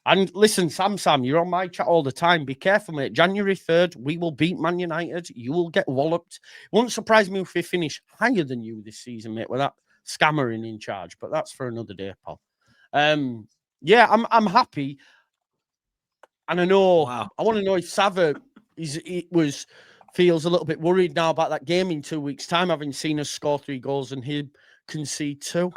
And listen, Sam, you're on my chat all the time. Be careful, mate. January 3rd, we will beat Man United. You will get walloped. Won't surprise me if we finish higher than you this season, mate, with that scammering in charge. But that's for another day, pal. Yeah, I'm happy. And I know, I want to know if Sava feels a little bit worried now about that game in 2 weeks' time, having seen us score 3 goals and him concede 2.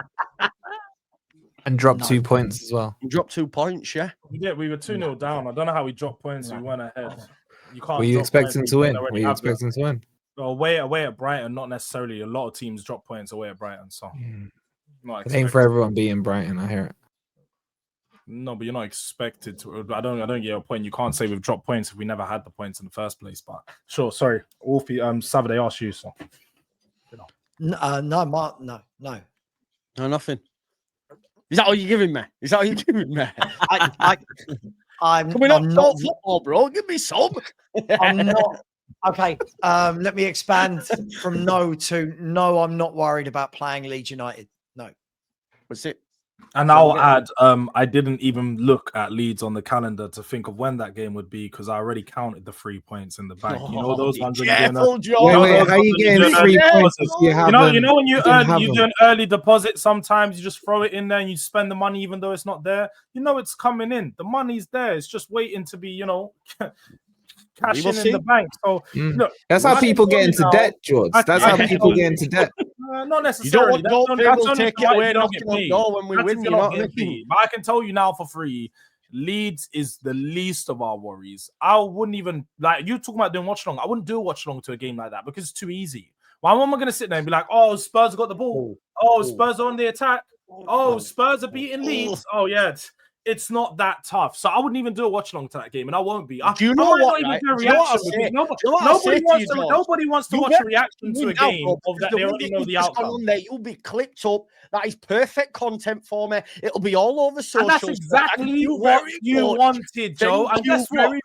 And drop 2 points as well. Drop 2 points, yeah. Yeah, we were 2-0 down. I don't know how we dropped points. We weren't ahead. You can't. Were you expecting to win? Were you expecting to win? Away at Brighton, not necessarily. A lot of teams drop points away at Brighton, so. It ain't for everyone being Brighton. I hear it. No, but you're not expected to. I don't get your point. You can't say we've dropped points if we never had the points in the first place. But sure, sorry, Wolfie. Saturday asked you, so. No, Mark. No, nothing. Is that all you're giving me? I'm not football, bro. Give me some. I'm not. Okay, let me expand from no to no. I'm not worried about playing Leeds United. No. What's it? And I'll add, I didn't even look at Leeds on the calendar to think of when that game would be because I already counted the 3 points in the bank. You know those ones. Careful, Joe. Wait, how are you getting 3 points? You know when you do an early deposit, sometimes you just throw it in there and you spend the money even though it's not there. You know it's coming in. The money's there. It's just waiting to be, cash in the bank. So look, that's how people get into debt, George. That's how people get into debt. Not necessarily. You don't want to take it away knocking on the door when we win. But I can tell you now for free, Leeds is the least of our worries. I wouldn't even, like, you talking about doing watch along. I wouldn't do a watch along to a game like that because it's too easy. Why am I going to sit there and be like, oh, Spurs got the ball. Spurs are on the attack. Spurs are beating Leeds. Oh, yeah. It's not that tough. So I wouldn't even do a watch along to that game, and I won't be. Do you know what? Nobody wants to watch a reaction to a game of that they already know the outcome. You'll be clipped up. That is perfect content for me. It'll be all over social. And that's exactly what you wanted, Joe. And guess what?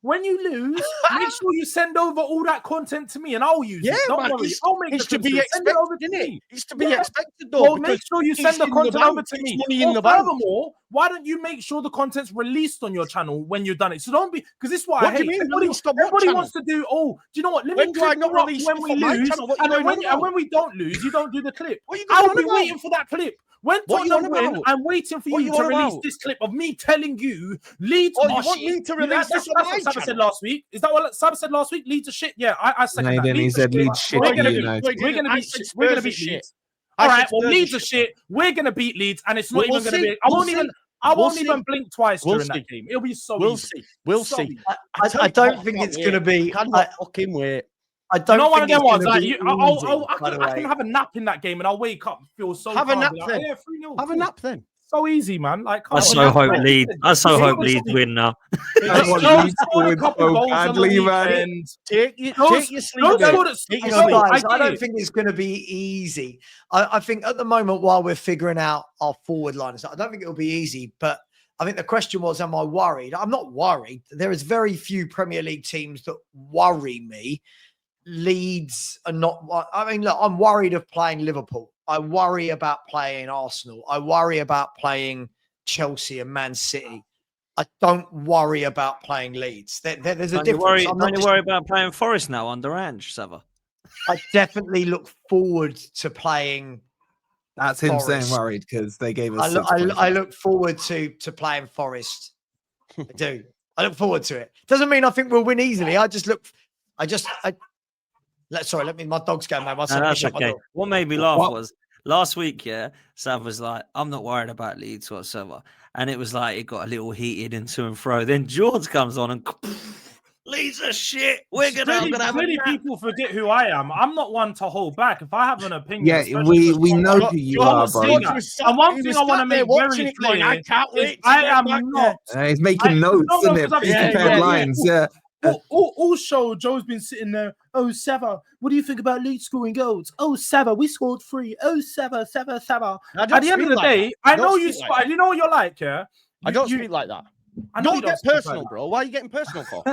When you lose, make sure you send over all that content to me and I'll use it. Don't worry. I'll make it to be expected, isn't it? It's to be expected, though. Well, make sure you send the content over to me. Furthermore, why don't you make sure the content's released on your channel when you've done it? So don't be, because this is what I hate. Everybody wants to do, do you know what? Let me clip when we lose. And when we don't lose, you don't do the clip. I'll be waiting for that clip. When Tottenham win, I'm waiting for you to release this clip of me telling you Leeds are shit. You want me to release this on my Saba said last week. Is that what Saba said last week? Leeds are shit. Yeah, I said that. He said Leeds shit. We're gonna beat Leeds. All right. Well, Leeds are shit. We're gonna beat Leeds, and it's not even gonna be. I won't even blink twice during that game. It'll be so. We'll see. I don't think it's gonna be. Fucking wait. I don't know one of them ones. Like, I can have a nap in that game and I'll wake up and feel so. Have a nap then. Have a nap then. So easy, man. Like I so hope Leeds win now. I don't think it's going to be easy. I think at the moment, while we're figuring out our forward line, I don't think it'll be easy. But I think the question was, am I worried? I'm not worried. There is very few Premier League teams that worry me. Leeds are not. I mean, look, I'm worried of playing Liverpool. I worry about playing Arsenal. I worry about playing Chelsea and Man City. I don't worry about playing Leeds. There's a difference. Don't you worry about playing Forest now under Ange, Sava? I definitely look forward to playing. That's him saying worried because they gave us. I look forward to playing Forest. I do. I look forward to it. Doesn't mean I think we'll win easily. Sorry, my dog's going, man. That's okay. What made me laugh was last week, Sav was like, I'm not worried about Leeds whatsoever. And it was like, it got a little heated in to and fro. Then George comes on and Leeds are shit. We're going to have many people forget who I am. I'm not one to hold back. If I have an opinion. Yeah, we know who you are, bro. And one thing I want to make very clear, I am not. He's making notes, isn't it? Prepared lines, yeah. Also, Joe's been sitting there. Oh, Sava, what do you think about Leeds scoring goals? Oh, Sava, we scored 3. Oh, Sava. At the end of the day, I know you. You know what you're like, yeah. I don't speak like that. Don't get personal, bro. Why are you getting personal for?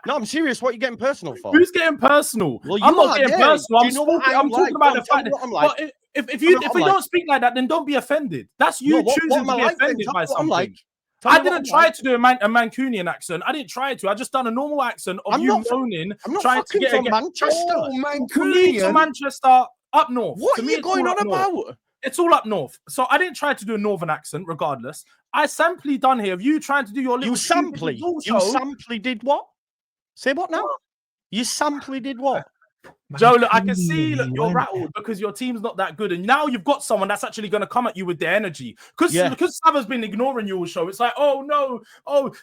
No, I'm serious. What are you getting personal for? Who's getting personal? Well, I'm not getting personal. I'm talking about the fact that. If we don't speak like that, then don't be offended. That's you choosing to be offended by something. I didn't try to do a Mancunian accent. I didn't try to. I just done a normal accent of you moaning, trying to get from Manchester. Leeds or Manchester up north. What are you going on about? It's all up north. So I didn't try to do a northern accent, regardless. I simply done here of you trying to do your little. You simply did what? Say what now? You simply did what? Joe, look, I can see that you're rattled because your team's not that good, and now you've got someone that's actually going to come at you with their energy. Because Sava's been ignoring you all show. It's like, oh no,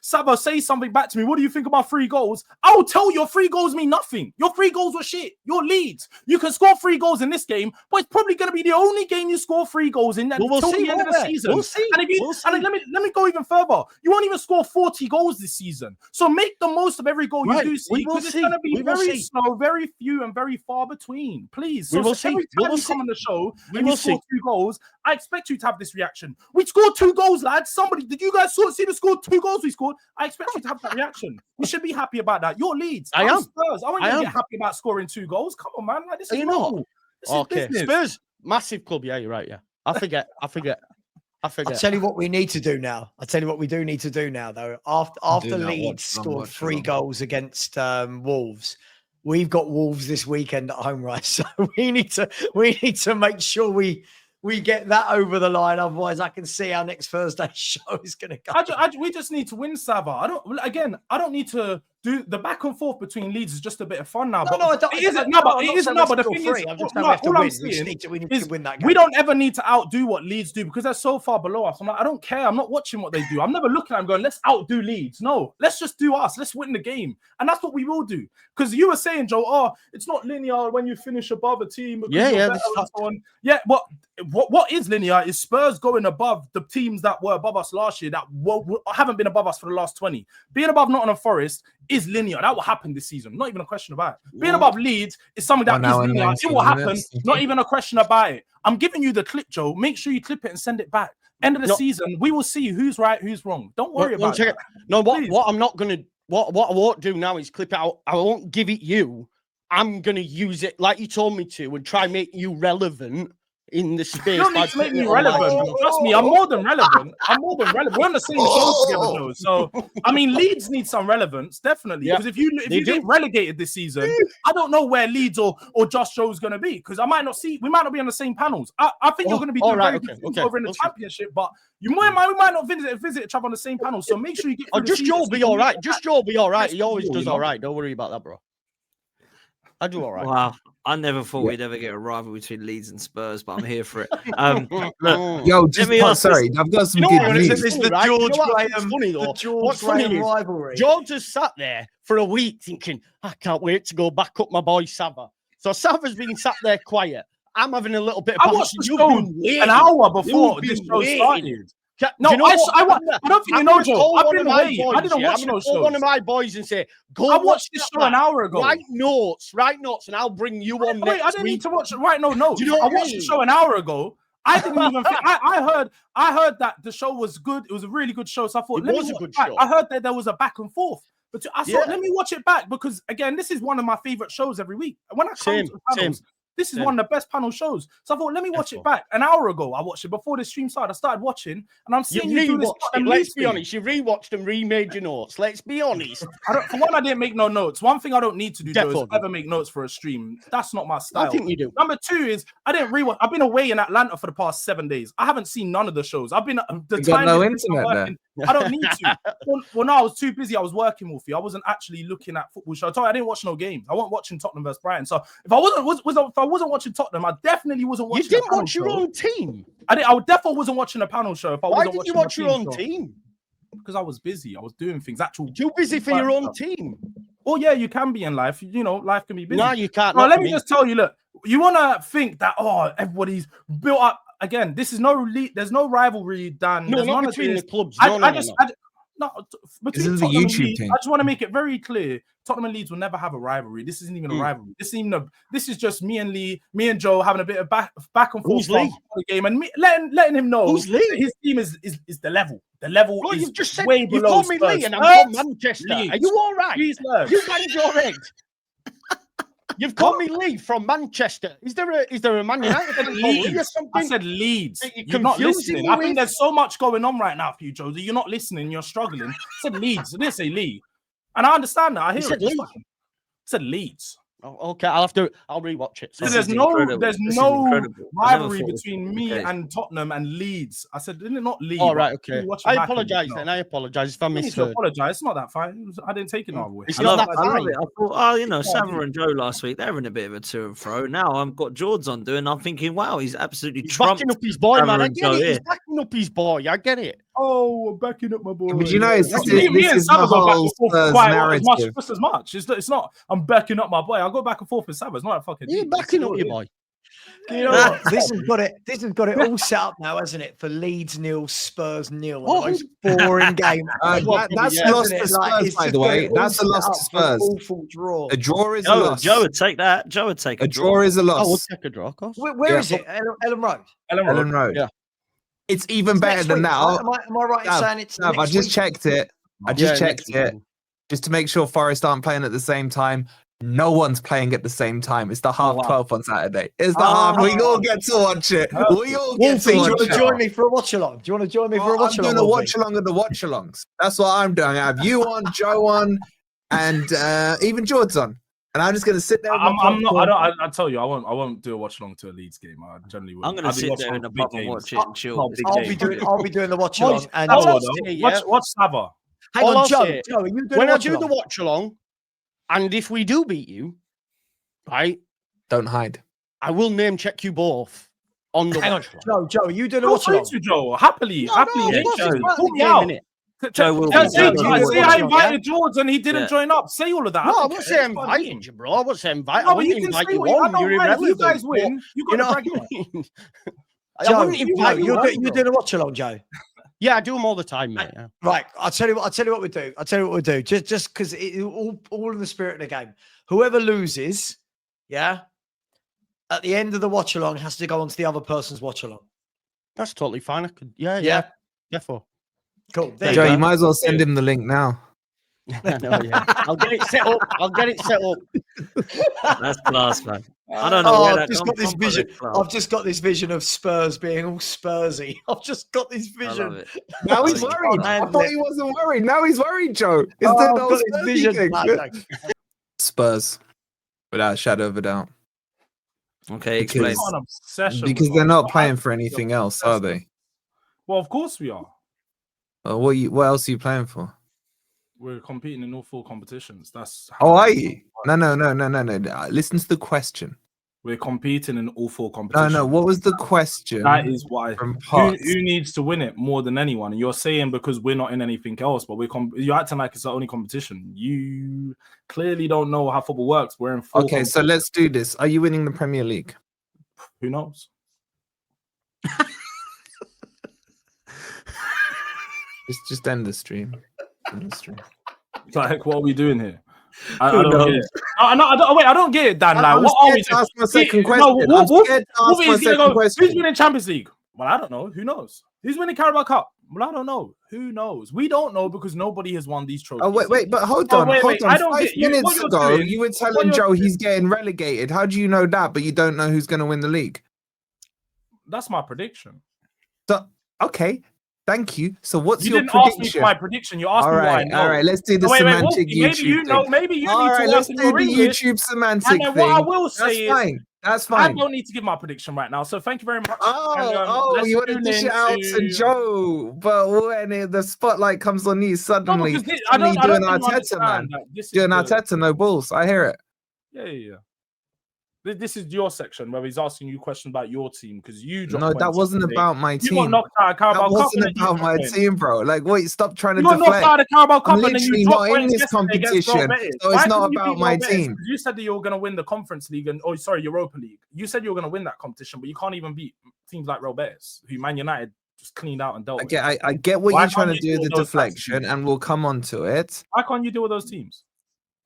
Sava, say something back to me. What do you think about 3 goals? I will tell you, your 3 goals mean nothing. Your 3 goals were shit. Your Leeds. You can score 3 goals in this game, but it's probably going to be the only game you score 3 goals in until the end of the season. We'll see. And let me go even further. You won't even score 40 goals this season. So make the most of every goal you do see, because it's going to be very slow, very few, and very far between. Please. So every time you come on the show and you score 2 goals, I expect you to have this reaction. We scored 2 goals, lads. Did you guys see the score 2 goals we scored? I expect you to have that reaction. You should be happy about that. You're Leeds. I am. Spurs. I want you to get happy about scoring 2 goals. Come on, man. Like, this is normal. Okay. Spurs, massive club. Yeah, you're right. Yeah. I forget. I'll tell you what we need to do now. I'll tell you what we do need to do now, though. After Leeds scored 3 goals against Wolves, we've got Wolves this weekend at home, right? So we need to make sure we get that over the line. Otherwise, I can see our next Thursday show is going to go. We just need to win, Sava. I don't need to do the back and forth between Leeds. Is just a bit of fun now. But the thing is, all I'm saying is win that game. We don't ever need to outdo what Leeds do because they're so far below us. I'm like, I don't care. I'm not watching what they do. I'm never looking at them going, let's outdo Leeds. No, let's just do us. Let's win the game, and that's what we will do. Because you were saying, Joe, it's not linear when you finish above a team. What is linear is Spurs going above the teams that were above us last year that haven't been above us for the last 20. Being above Nottingham Forest is linear. That will happen this season. Not even a question about it. Being above Leeds is something that is linear. It will happen. Not even a question about it. I'm giving you the clip, Joe. Make sure you clip it and send it back. End of the season, we will see who's right, who's wrong. Don't worry about it. No, what I'm not going to, what I won't do now is clip it out. I won't give it you. I'm going to use it like you told me to and try and make you relevant in the space. You don't need to make me relevant. Trust me, I'm more than relevant. We're on the same show together, Joe. So, I mean, Leeds need some relevance, definitely. Because if you get relegated this season, I don't know where Leeds or Josh Joe is going to be because we might not be on the same panels. I think you're going to be doing very good things over in the championship, but we might not visit each other on the same panel. So make sure you get. Just Joe be all right. Just Joe be all right. He always does all right. Don't worry about that, bro. I do all right. Wow. I never thought we'd ever get a rival between Leeds and Spurs, but I'm here for it. Look, sorry, I've got some good news. It's the George Graham rivalry. George has sat there for a week thinking, I can't wait to go back up my boy Sava. So Sava's been sat there quiet. I'm having a little bit of... I watched the show an hour before this show started. No, I don't think you know, Joe. I've been away. I didn't watch those shows. One of my boys and say, I watched this show an hour ago. Write notes, and I'll bring you on next I didn't need to watch. Write no notes. I watched the show an hour ago. I didn't even think. I heard that the show was good. It was a really good show. So I thought, I heard that there was a back and forth. But I thought, let me watch it back because, again, this is one of my favorite shows every week. And when I come to the panels, this is one of the best panel shows. So I thought, let me watch it back. An hour ago, I watched it before the stream started. I started watching, and I'm seeing you do this. Let's be honest. You rewatched and remade your notes. Let's be honest. For one, I didn't make no notes. One thing I don't need to do is ever make notes for a stream. That's not my style. I think you do. Number 2 is I didn't rewatch. I've been away in Atlanta for the past 7 days. I haven't seen none of the shows. I've been no internet there. I don't need to. Well, no, I was too busy. I was working with you. I wasn't actually looking at football shows. I told you I didn't watch no games. I wasn't watching Tottenham versus Brighton. So if I wasn't watching Tottenham, I definitely wasn't watching. You didn't watch your own team. I definitely wasn't watching a panel show. Why didn't you watch your own team? Because I was busy. I was doing things. Too busy for your own team. Oh yeah, you can be in life. You know, life can be busy. No, you can't. Well, let me just tell you. Look, you want to think that everybody's built up. Again, there's no rivalry done. No, not between the clubs. This is a YouTube thing. I just want to make it very clear. Tottenham and Leeds will never have a rivalry. This isn't even a rivalry. This is just me and Joe having a bit of back and forth the game and letting him know his team is the level. The level is you've just said, way below. You called me Lee and I'm from Manchester. Are you all right? Please learn. You manage your egg. You've called me Lee from Manchester. Is there a Man United Lee or something? I said Leeds. You're not listening. I think there's so much going on right now for you, Josie. You're not listening. You're struggling. I said Leeds. I didn't say Lee. And I understand that. I hear it. I said Leeds. Oh, okay, I'll rewatch it. So there's no rivalry between me and Tottenham and Leeds. I said, didn't it not Leeds? All right, okay. I apologize then. I apologize if I misheard. Apologize. It's not that fine. I didn't take it that way. It's not that fine. I thought, Sava and Joe last week, they're having a bit of a to and fro. Now I've got George on doing. I'm thinking, wow, he's absolutely backing up his boy, man. I get it. He's backing up his boy. I get it. Oh, backing up my boy. But this is the whole Spurs narrative. Just as much. It's not. I'm backing up my boy. I'll go back and forth with Sam. It's not a fucking. You're backing up your boy. You know what? This has got it all set up now, hasn't it? For Leeds 0, Spurs 0. The most boring game. That's lost to Spurs, by the way. That's a loss to Spurs. Awful draw. A draw is a loss. Joe would take that. Joe would take a draw. Is a loss. I would take a draw, of course. Where is it? Ellen Road. Ellen Road. Yeah. It's even better than now. Am I right in saying it's? I just checked it. Just to make sure Forest aren't playing at the same time. No one's playing at the same time. It's the half 12 on Saturday. It's the half. We all get to watch it. We all get to watch it. Do you want to join me for a watch along? Do you want to join me for a watch along? I'm doing a watch along of the watch alongs. That's what I'm doing. I have you on, Joe on, and even George on. And I'm just going to sit there. I'm not. I tell you, I won't do a watch along to a Leeds game. I generally will. I'm going to sit there in the pub and watch it and chill. I'll be doing the watch along. And watch Sava. Hang on, Joe. Are you doing when I do the watch along? And if we do beat you, right? Don't hide. I will name check you both on the watch. Joe, are you doing a watch along? Joe, happily. Pull me out. Joe will. See, I invited George and he didn't join up. Say all of that. No, I won't say invited you, bro. I won't say invited. I wouldn't invite you on. You're irrelevant. You guys win. You got to brag. Joe, you're doing a watch along, Joe. Yeah, I do them all the time, mate. Yeah. Right, I'll tell you what we do. Just because all in the spirit of the game. Whoever loses, at the end of the watch along has to go on to the other person's watch along. That's totally fine. I could, yeah. Therefore, cool. Joe, you might as well send him the link now. I'll get it set up. That's class, man. I don't know where I've just got this vision. I've just got this vision of Spurs being all Spursy. I've just got this vision. Now he's worried. I thought he wasn't worried. Now he's worried, Joe. Is there no vision? Spurs, without a shadow of a doubt. Okay, explain. Because they're not playing for anything else, are they? Well, of course we are. What else are you playing for? We're competing in all 4 competitions. That's are you? No. Listen to the question. We're competing in all 4 competitions. No. What was the question? That is why. Who needs to win it more than anyone? And you're saying because we're not in anything else, but you're acting like it's the only competition. You clearly don't know how football works. We're in 4. Okay, so let's do this. Are you winning the Premier League? Who knows? Just end the stream. Like, what are we doing here? I don't get it. I don't get it, Dan. Like, what are we doing? Ask my second question. Who's winning Champions League? Well, I don't know. Who knows? Who's winning Carabao Cup? Well, I don't know. Who knows? We don't know because nobody has won these trophies. Oh, wait, but hold on. I don't 5 minutes ago, you were telling Joe he's getting relegated. How do you know that, but you don't know who's going to win the league? That's my prediction. So, okay. Thank you. So what's you your didn't prediction? Ask me for my prediction. You asked me what I know. All right. Let's do the semantic YouTube. Maybe you know. Maybe you all need right, to let's do the YouTube semantic and then thing. What I will say That's fine. I don't need to give my prediction right now. So thank you very much. You want to dish it out to Joe, but when the spotlight comes on you, suddenly doing Arteta, man. Doing Arteta, no balls. I hear it. Yeah. This is your section where he's asking you questions about your team because you. No, that wasn't about my team. You got knocked out of Carabao Cup. That wasn't about my team, bro. Like, wait, stop trying to deflect. You got knocked out of Carabao Cup and then you dropped not in this competition, so it's not about my team. You said that you were going to win the Conference League Europa League. You said you were going to win that competition, but you can't even beat teams like Real Betis, who Man United just cleaned out and dealt with. I get what you're trying to do with the deflection, and we'll come on to it. Why can't you deal with those teams?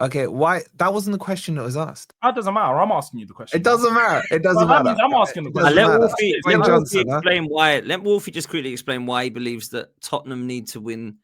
Okay, why? That wasn't the question that was asked. That doesn't matter. I'm asking you the question. It doesn't matter. It doesn't matter. I'm asking the question. Let Wolfie just quickly explain why he believes that Tottenham need to win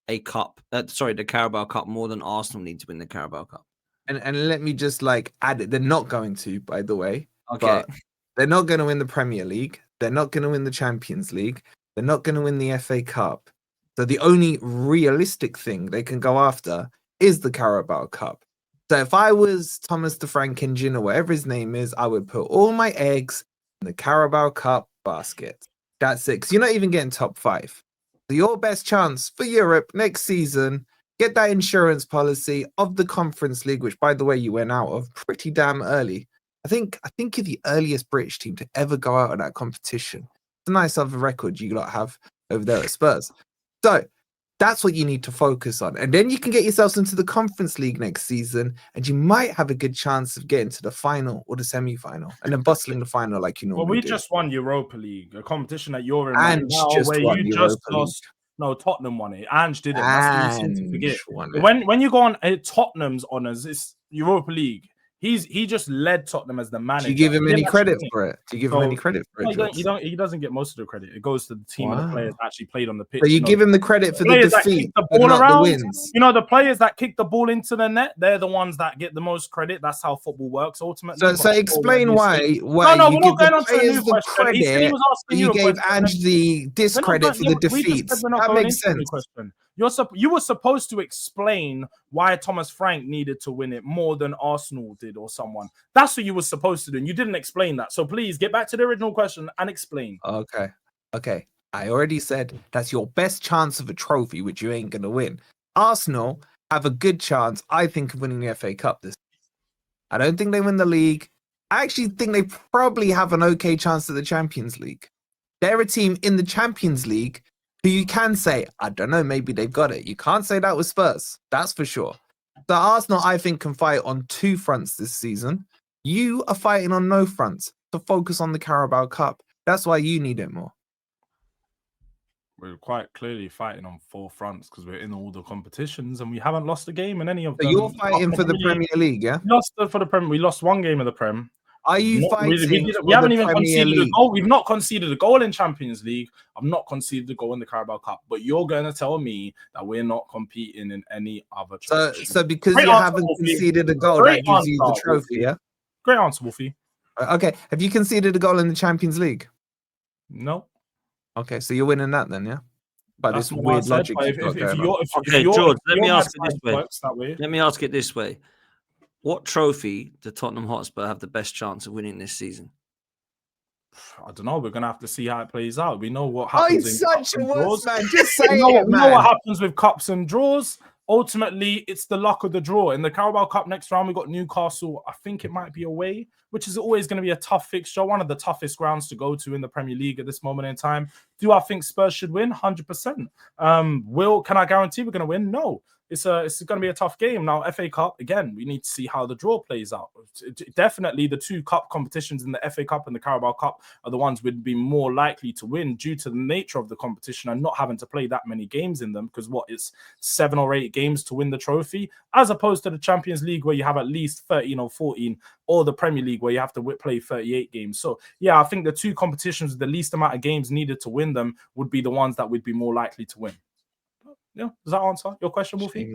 a cup. The Carabao Cup more than Arsenal need to win the Carabao Cup. And let me just like add it. They're not going to, by the way. Okay. But they're not going to win the Premier League. They're not going to win the Champions League. They're not going to win the FA Cup. So the only realistic thing they can go after is the Carabao Cup. So if I was Thomas the Frank Engine or whatever his name is, I would put all my eggs in the Carabao Cup basket. That's it. Because you're not even getting top 5. So your best chance for Europe next season, get that insurance policy of the Conference League, which, by the way, you went out of pretty damn early. I think you're the earliest British team to ever go out of that competition. It's a nice other record you lot have over there at Spurs. So that's what you need to focus on. And then you can get yourselves into the Conference League next season, and you might have a good chance of getting to the final or the semi-final, and then bustling the final like you normally do. Well, we just won Europa League, a competition that you're in right now, where you just lost. No, Tottenham won it. Ange didn't. That's what you seem to forget. When you go on Tottenham's honours, it's Europa League. He just led Tottenham as the manager. Do you give him any credit for it? Do you give him any credit for it? No, he doesn't get most of the credit. It goes to the team and the players that actually played on the pitch. So you give him the credit for the defeat, the ball around, the wins. You know, the players that kick the ball into the net, they're the ones that get the most credit. That's how football works ultimately. So explain why no, we're not going on to a new the question. He was asking you gave Ange the discredit for the defeat. That makes sense. You were supposed to explain why Thomas Frank needed to win it more than Arsenal did or someone. That's what you were supposed to do, and you didn't explain that. So please get back to the original question and explain. Okay. I already said that's your best chance of a trophy, which you ain't going to win. Arsenal have a good chance, I think, of winning the FA Cup this year. I don't think they win the league. I actually think they probably have an okay chance at the Champions League. They're a team in the Champions League who you can say, I don't know, maybe they've got it. You can't say that with Spurs. That's for sure. So Arsenal, I think, can fight on 2 fronts this season. You are fighting on no fronts to focus on the Carabao Cup. That's why you need it more. We're quite clearly fighting on 4 fronts because we're in all the competitions and we haven't lost a game in any of them. So you're fighting for the Premier League, yeah? We lost for the Premier. We lost 1 game of the Prem. Are you fighting? We haven't even conceded a goal. We've not conceded a goal in Champions League. I've not conceded a goal in the Carabao Cup. But you're going to tell me that we're not competing in any other trophy. So because you haven't conceded a goal, that gives you the trophy, yeah? Great answer, Wolfie. Okay. Have you conceded a goal in the Champions League? No. Okay, so you're winning that then, yeah? But it's weird logic. George, let me ask it this way. Let me ask it this way. What trophy do Tottenham Hotspur have the best chance of winning this season? I don't know. We're going to have to see how it plays out. We know what happens. He's such a wuss, man. Just say it, man. We know what happens with cups and draws. Ultimately, it's the luck of the draw. In the Carabao Cup next round, we got Newcastle. I think it might be away, which is always going to be a tough fixture. One of the toughest grounds to go to in the Premier League at this moment in time. Do I think Spurs should win? 100%. Can I guarantee we're going to win? No. It's going to be a tough game. Now, FA Cup, again, we need to see how the draw plays out. Definitely the 2 cup competitions in the FA Cup and the Carabao Cup are the ones we'd be more likely to win due to the nature of the competition and not having to play that many games in them because it's 7 or 8 games to win the trophy, as opposed to the Champions League where you have at least 13 or 14, or the Premier League where you have to play 38 games. So, yeah, I think the 2 competitions with the least amount of games needed to win them would be the ones that we'd be more likely to win. Yeah, does that answer your question, Wolfie?